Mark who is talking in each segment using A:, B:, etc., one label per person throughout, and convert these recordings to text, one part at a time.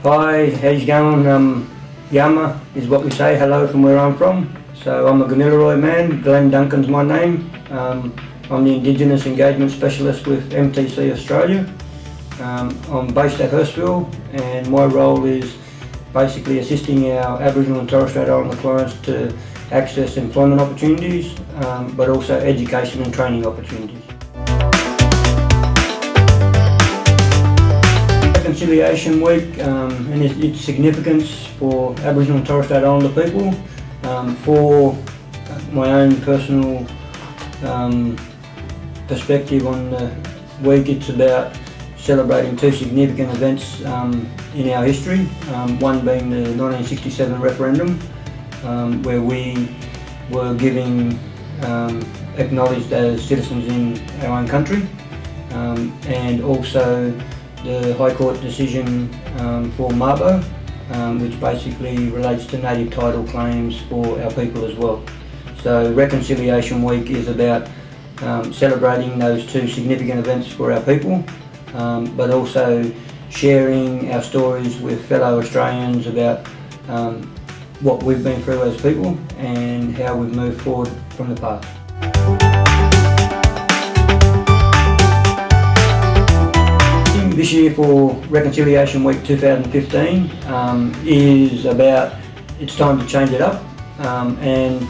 A: Hi, how's it going? Yama is what we say, hello from where I'm from. So I'm a Gamilaroi man, Glenn Duncan's my name. I'm the Indigenous Engagement Specialist with MTC Australia. I'm based at Hurstville and my role is basically assisting our Aboriginal and Torres Strait Islander clients to access employment opportunities, but also education and training opportunities. Reconciliation Week and its significance for Aboriginal and Torres Strait Islander people. For my own personal perspective on the week, it's about celebrating two significant events in our history. One being the 1967 referendum, where we were acknowledged as citizens in our own country, and also the High Court decision for Mabo, which basically relates to native title claims for our people as well. So Reconciliation Week is about celebrating those two significant events for our people, but also sharing our stories with fellow Australians about what we've been through as people and how we've moved forward from the past. This year for Reconciliation Week 2015 is about, it's time to change it up, and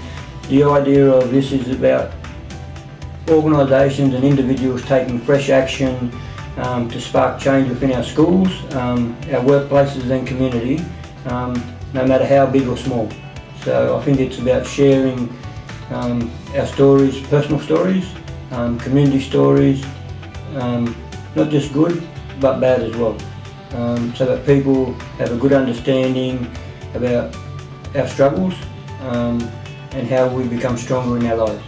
A: the idea of this is about organisations and individuals taking fresh action to spark change within our schools, our workplaces and community, no matter how big or small. So I think it's about sharing our stories, personal stories, community stories, not just good but bad as well, so that people have a good understanding about our struggles and how we become stronger in our lives.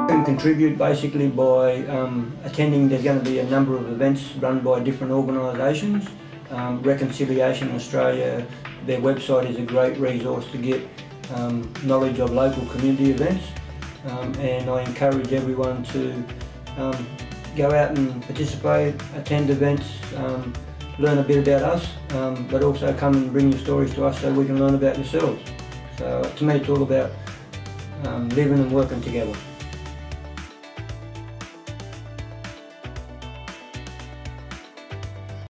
A: You can contribute basically by attending. There's going to be a number of events run by different organisations. Reconciliation Australia, their website is a great resource to get knowledge of local community events. And I encourage everyone to go out and participate, attend events, learn a bit about us, but also come and bring your stories to us so we can learn about yourselves. So to me it's all about living and working together.